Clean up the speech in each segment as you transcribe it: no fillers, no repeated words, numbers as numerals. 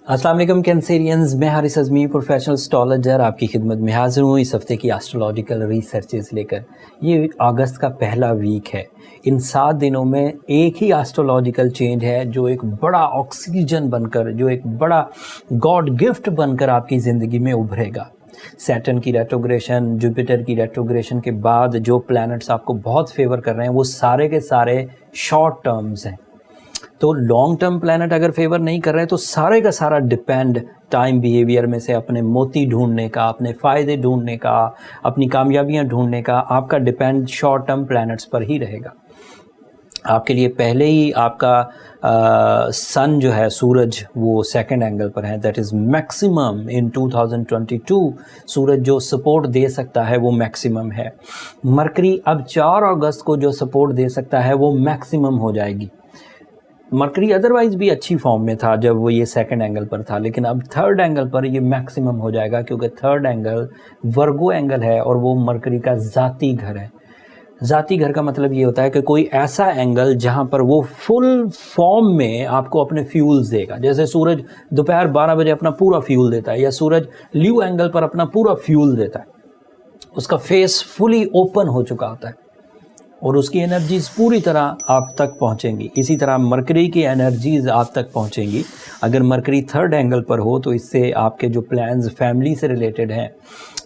अस्सलाम वालेकुम कैंसेरियंस, मैं हारिस अज़मी प्रोफेशनल एस्ट्रोलॉजर आपकी खिदमत में हाज़िर हूँ इस हफ़्ते की एस्ट्रोलॉजिकल रिसर्चेस लेकर। ये अगस्त का पहला वीक है। इन 7 दिनों में एक ही एस्ट्रोलॉजिकल चेंज है जो एक बड़ा ऑक्सीजन बनकर, जो एक बड़ा गॉड गिफ्ट बनकर आपकी ज़िंदगी में उभरेगा। सैटर्न की रेट्रोग्रेशन, जुपिटर की रेट्रोग्रेशन के बाद जो प्लैनेट्स आपको बहुत फेवर कर रहे हैं वो सारे के सारे शॉर्ट टर्म्स हैं। तो लॉन्ग टर्म प्लैनेट अगर फेवर नहीं कर रहे हैं तो सारे का सारा डिपेंड टाइम बिहेवियर में से अपने मोती ढूंढने का, अपने फ़ायदे ढूंढने का, अपनी कामयाबियां ढूंढने का आपका डिपेंड शॉर्ट टर्म प्लैनेट्स पर ही रहेगा। आपके लिए पहले ही आपका सन जो है, सूरज, वो सेकंड एंगल पर है। दैट इज़ मैक्सिमम इन 2022 सूरज जो सपोर्ट दे सकता है वो मैक्सिमम है। मरकरी अब 4 अगस्त को जो सपोर्ट दे सकता है वो मैक्सिमम हो जाएगी। मरकरी अदरवाइज़ भी अच्छी फॉर्म में था जब वो ये सेकंड एंगल पर था, लेकिन अब थर्ड एंगल पर ये मैक्सिमम हो जाएगा क्योंकि थर्ड एंगल वर्गो एंगल है और वो मरकरी का ज़ाती घर है। ज़ाती घर का मतलब ये होता है कि कोई ऐसा एंगल जहाँ पर वो फुल फॉर्म में आपको अपने फ्यूल्स देगा। जैसे सूरज दोपहर 12 बजे अपना पूरा फ्यूल देता है या सूरज ल्यू एंगल पर अपना पूरा फ्यूल देता है, उसका फेस फुली ओपन हो चुका होता है और उसकी एनर्जीज़ पूरी तरह आप तक पहुंचेंगी। इसी तरह मरकरी की एनर्जीज़ आप तक पहुंचेंगी। अगर मरकरी थर्ड एंगल पर हो तो इससे आपके जो प्लान्स फैमिली से रिलेटेड हैं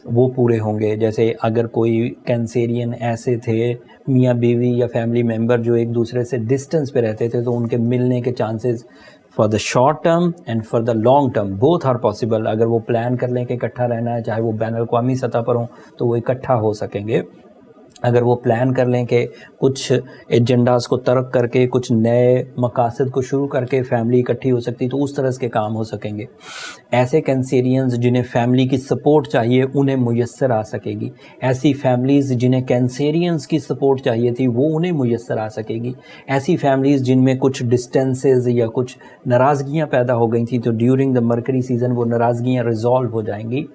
वो पूरे होंगे। जैसे अगर कोई कैंसेरियन ऐसे थे, मियाँ बीवी या फैमिली मेम्बर जो एक दूसरे से डिस्टेंस पे रहते थे, तो उनके मिलने के chances for the short term and for the long term both are possible. अगर वो प्लान कर लें कि इकट्ठा रहना है, चाहे वो बैन अल-अक़वामी सतह पर हो, तो वो इकट्ठा हो सकेंगे। अगर वो प्लान कर लें कि कुछ एजेंडास को तर्क करके कुछ नए मकासद को शुरू करके फैमिली इकट्ठी हो सकती, तो उस तरह के काम हो सकेंगे। ऐसे कैंसेरियंस जिन्हें फैमिली की सपोर्ट चाहिए उन्हें मुयस्सर आ सकेगी। ऐसी फैमिलीज़ जिन्हें कैंसेरियंस की सपोर्ट चाहिए थी वो उन्हें मुयस्सर आ सकेगी। ऐसी फैमिलीज़ जिनमें कुछ डिस्टेंसेस या कुछ नाराज़गियाँ पैदा हो गई थी, तो ड्यूरिंग द मरकरी सीज़न वो नाराज़गियाँ रिजॉल्व हो जाएंगी।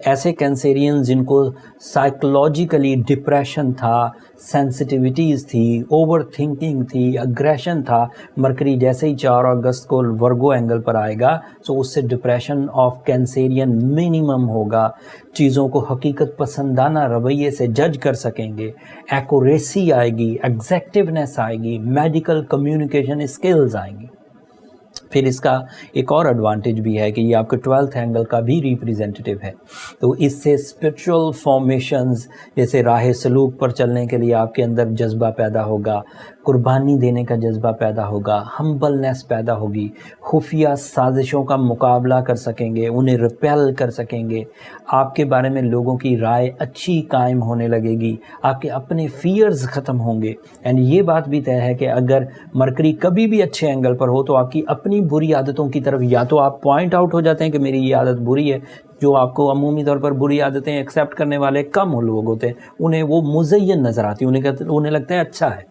ऐसे कैंसेरियंस जिनको साइकोलॉजिकली डिप्रेशन था, सेंसिटिविटीज़ थी, ओवर थिंकिंग थी, अग्रेशन था, मरकरी जैसे ही 4 अगस्त को वर्गो एंगल पर आएगा तो उससे डिप्रेशन ऑफ कैंसेरियन मिनिमम होगा। चीज़ों को हकीकत पसंदाना रवैये से जज कर सकेंगे, एक्यूरेसी आएगी, एग्जैक्टिवनेस आएगी, मेडिकल कम्युनिकेशन स्किल्स आएंगी। फिर इसका एक और एडवांटेज भी है कि ये आपके 12th एंगल का भी रिप्रेजेंटेटिव है, तो इससे स्पिरिचुअल फॉर्मेशंस, जैसे राह सलूक पर चलने के लिए आपके अंदर जज्बा पैदा होगा, कुर्बानी देने का जज्बा पैदा होगा, हम्बलनेस पैदा होगी, खुफिया साजिशों का मुकाबला कर सकेंगे, उन्हें रिपेल कर सकेंगे, आपके बारे में लोगों की राय अच्छी कायम होने लगेगी, आपके अपने फियर्स ख़त्म होंगे। एंड ये बात भी तय है कि अगर मरकरी कभी भी अच्छे एंगल पर हो तो आपकी अपनी बुरी आदतों की तरफ या तो आप पॉइंट आउट हो जाते हैं कि मेरी ये आदत बुरी है। जो आपको अमूमी तौर पर बुरी आदतें एक्सेप्ट करने वाले कम लोग होते हैं, उन्हें वो मुज़य्यन नज़र आती है, उन्हें लगता है अच्छा है।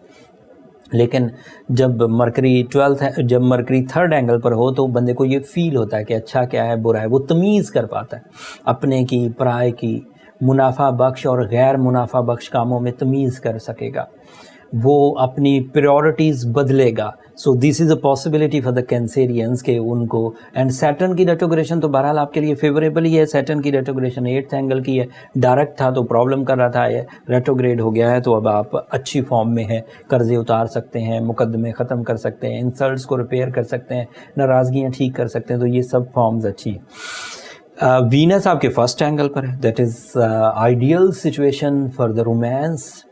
लेकिन जब मरकरी थर्ड एंगल पर हो तो बंदे को ये फील होता है कि अच्छा क्या है, बुरा है, वो तमीज़ कर पाता है अपने की, पराए की, मुनाफा बख्श और गैर मुनाफा बख्श कामों में तमीज़ कर सकेगा, वो अपनी प्रायोरिटीज़ बदलेगा। So this is a possibility for the Cancerians के उनको। एंड सैटर्न की रेट्रोग्रेशन तो बहरहाल आपके लिए फेवरेबल ही है। सैटर्न की रेट्रोग्रेशन 8th एंगल की है, डायरेक्ट था तो प्रॉब्लम कर रहा था, ये रेट्रोग्रेड हो गया है तो अब आप अच्छी फॉर्म में हैं, कर्जे उतार सकते हैं, मुकदमे ख़त्म कर सकते हैं, इंसल्ट्स को रिपेयर कर सकते हैं, नाराज़गियाँ ठीक कर सकते हैं, तो ये सब फॉर्म्स अच्छी हैं। वीनस आपके फर्स्ट एंगल पर है। That is ideal situation for the romance,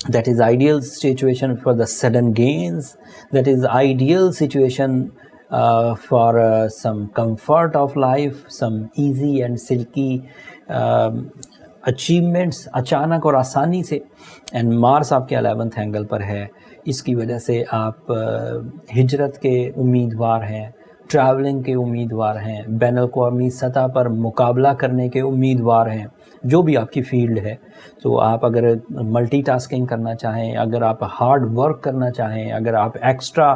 that is ideal situation for the sudden gains, that is ideal situation for some comfort of life, some easy and silky achievements अचानक और आसानी से। And Mars आपके 11th angle पर है, इसकी वजह से आप हिजरत के उम्मीदवार हैं, ट्रैवलिंग के उम्मीदवार हैं, बैन अल-अक़वामी सतह पर मुकाबला करने के उम्मीदवार हैं, जो भी आपकी फील्ड है। तो आप अगर मल्टीटास्किंग करना चाहें, अगर आप हार्ड वर्क करना चाहें, अगर आप एक्स्ट्रा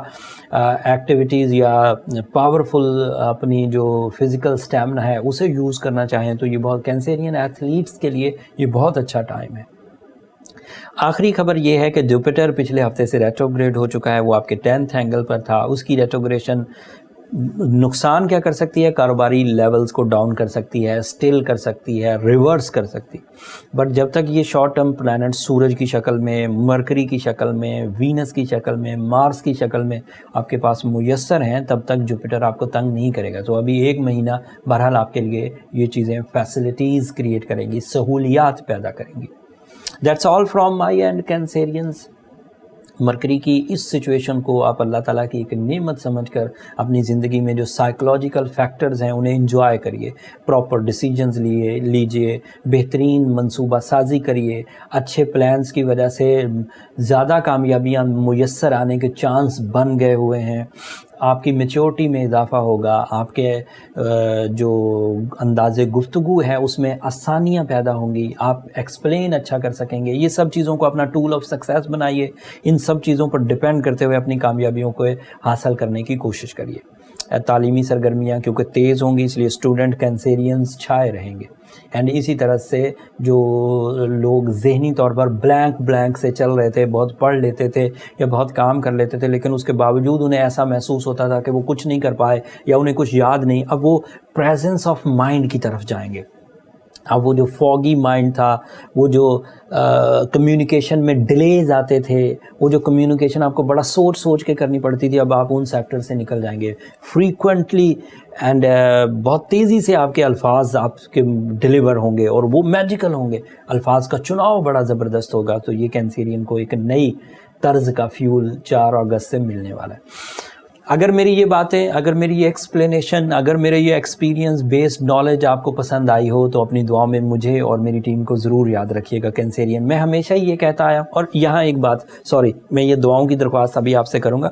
एक्टिविटीज़ या पावरफुल अपनी जो फिज़िकल स्टैमिना है उसे यूज़ करना चाहें, तो ये बहुत कैंसेरियन एथलीट्स के लिए ये बहुत अच्छा टाइम है। आखिरी खबर ये है कि जुपिटर पिछले हफ्ते से रेट्रोग्रेड हो चुका है, वो आपके 10th एंगल पर था, उसकी रेट्रोग्रेशन نقصان کیا کر سکتی ہے؟ کاروباری لیولز کو ڈاؤن کر سکتی ہے، اسٹل کر سکتی ہے، ریورس کر سکتی. بٹ جب تک یہ شارٹ ٹرم پلانٹ سورج کی شکل میں، مرکری کی شکل میں، وینس کی شکل میں، مارس کی شکل میں آپ کے پاس میسر ہیں، تب تک جوپیٹر آپ کو تنگ نہیں کرے گا. تو ابھی 1 مہینہ بہرحال آپ کے لیے یہ چیزیں فیسلٹیز کریٹ کریں گی، سہولیات پیدا کریں گی. That's all from my end کینسیرینز. مرکری کی اس سچویشن کو آپ اللہ تعالیٰ کی ایک نعمت سمجھ کر اپنی زندگی میں جو سائیکلوجیکل فیکٹرز ہیں انہیں انجوائے کریے، پراپر ڈیسیجنز لیجئے، بہترین منصوبہ سازی کریے. اچھے پلانز کی وجہ سے زیادہ کامیابیاں میسر آنے کے چانس بن گئے ہوئے ہیں. آپ کی میچورٹی میں اضافہ ہوگا، آپ کے جو انداز گفتگو ہے اس میں آسانیاں پیدا ہوں گی، آپ ایکسپلین اچھا کر سکیں گے. یہ سب چیزوں کو اپنا ٹول آف سکسیس بنائیے. ان سب چیزوں پر ڈپینڈ کرتے ہوئے اپنی کامیابیوں کو حاصل کرنے کی کوشش کریے. تعلیمی سرگرمیاں کیونکہ تیز ہوں گی، اس لیے اسٹوڈنٹ کینسیرینز چھائے رہیں گے. اینڈ اسی طرح سے جو لوگ ذہنی طور پر بلینک سے چل رہے تھے، بہت پڑھ لیتے تھے یا بہت کام کر لیتے تھے لیکن اس کے باوجود انہیں ایسا محسوس ہوتا تھا کہ وہ کچھ نہیں کر پائے یا انہیں کچھ یاد نہیں، اب وہ پریزنس آف مائنڈ کی طرف جائیں گے. اب وہ جو فوگی مائنڈ تھا، وہ جو کمیونیکیشن میں ڈیلیز آتے تھے، وہ جو کمیونیکیشن آپ کو بڑا سوچ کے کرنی پڑتی تھی، اب آپ ان سیکٹر سے نکل جائیں گے. فریکوینٹلی اینڈ بہت تیزی سے آپ کے الفاظ آپ کے ڈیلیور ہوں گے اور وہ میجیکل ہوں گے. الفاظ کا چناؤ بڑا زبردست ہوگا. تو یہ کینسیرین کو ایک نئی طرز کا فیول 4 اگست سے ملنے والا ہے. اگر میری یہ باتیں، اگر میری یہ ایکسپلینیشن، اگر میرے یہ ایکسپیرینس بیسڈ نالج آپ کو پسند آئی ہو تو اپنی دعاؤں میں مجھے اور میری ٹیم کو ضرور یاد رکھیے گا. کینسیرین میں ہمیشہ یہ کہتا آیا، اور یہاں ایک بات میں یہ دعاؤں کی درخواست ابھی آپ سے کروں گا.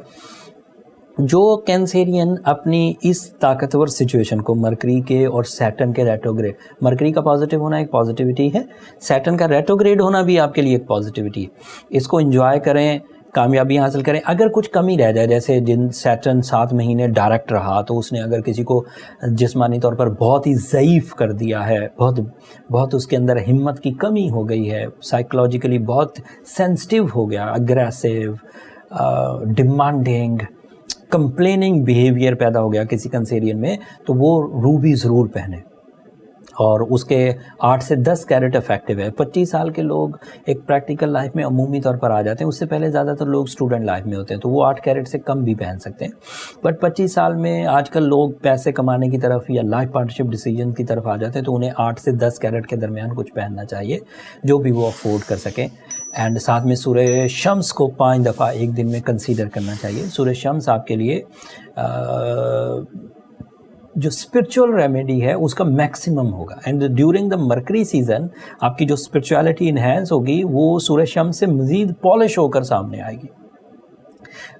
جو کینسیرین اپنی اس طاقتور سچویشن کو، مرکری کے اور سیٹرن کے ریٹروگریڈ، مرکری کا پازیٹیو ہونا ایک پازیٹیوٹی ہے، سیٹرن کا ریٹروگریڈ ہونا بھی آپ کے لیے ایک پازیٹیوٹی ہے. اس کو انجوائے کریں، کامیابیاں حاصل کریں. اگر کچھ کمی رہ جائے، جیسے جن سیٹرن 7 مہینے ڈائریکٹ رہا تو اس نے اگر کسی کو جسمانی طور پر بہت ہی ضعیف کر دیا ہے، بہت اس کے اندر ہمت کی کمی ہو گئی ہے، سائیکلوجیکلی بہت سینسٹیو ہو گیا، اگریسو، ڈیمانڈنگ، کمپلیننگ بیہیویئر پیدا ہو گیا کسی کنسیرین میں، تو وہ روبی ضرور پہنے. اور اس کے 8 سے 10 کیرٹ افیکٹو ہے. 25 سال کے لوگ ایک پریکٹیکل لائف میں عمومی طور پر آ جاتے ہیں، اس سے پہلے زیادہ تر لوگ اسٹوڈنٹ لائف میں ہوتے ہیں تو وہ 8 کیرٹ سے کم بھی پہن سکتے ہیں. بٹ 25 سال میں آج کل لوگ پیسے کمانے کی طرف یا لائف پارٹنرشپ ڈیسیجن کی طرف آ جاتے ہیں تو انہیں 8 سے 10 کیرٹ کے درمیان کچھ پہننا چاہیے جو بھی وہ افورڈ کر سکیں. اینڈ ساتھ میں سورہ شمس کو 5 دفعہ ایک دن میں کنسیڈر کرنا چاہیے. سورہ شمس آپ کے لیے جو اسپرچول ریمیڈی ہے اس کا میکسیمم ہوگا. And during the mercury season آپ کی جو اسپرچویلٹی انہینس ہوگی وہ سورہ شمس سے مزید پالش ہو کر سامنے آئے گی.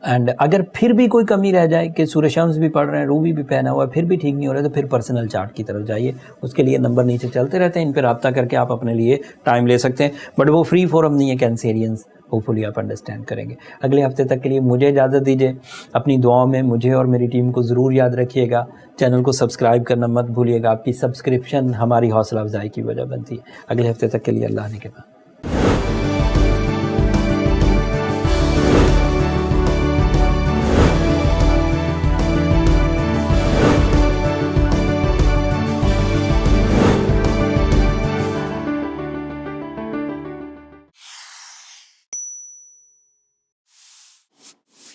اینڈ اگر پھر بھی کوئی کمی رہ جائے کہ سورہ شمس بھی پڑھ رہے ہیں، روبی بھی پہنا ہوا ہے، پھر بھی ٹھیک نہیں ہو رہا، تو پھر پرسنل چارٹ کی طرف جائیے. اس کے لیے نمبر نیچے چلتے رہتے ہیں، ان پہ رابطہ کر کے آپ اپنے لیے ٹائم لے سکتے ہیں. بٹ وہ فری فورم نہیں ہے کینسیرینز، ہوپفلی آپ انڈرسٹینڈ کریں گے. اگلے ہفتے تک کے لیے مجھے اجازت دیجیے. اپنی دعاؤں میں مجھے اور میری ٹیم کو ضرور یاد رکھیے گا. چینل کو سبسکرائب کرنا مت بھولیے گا. آپ کی سبسکرپشن ہماری حوصلہ افزائی کی وجہ بنتی ہے. اگلے ہفتے تک کے لیے اللہ نے کے بعد.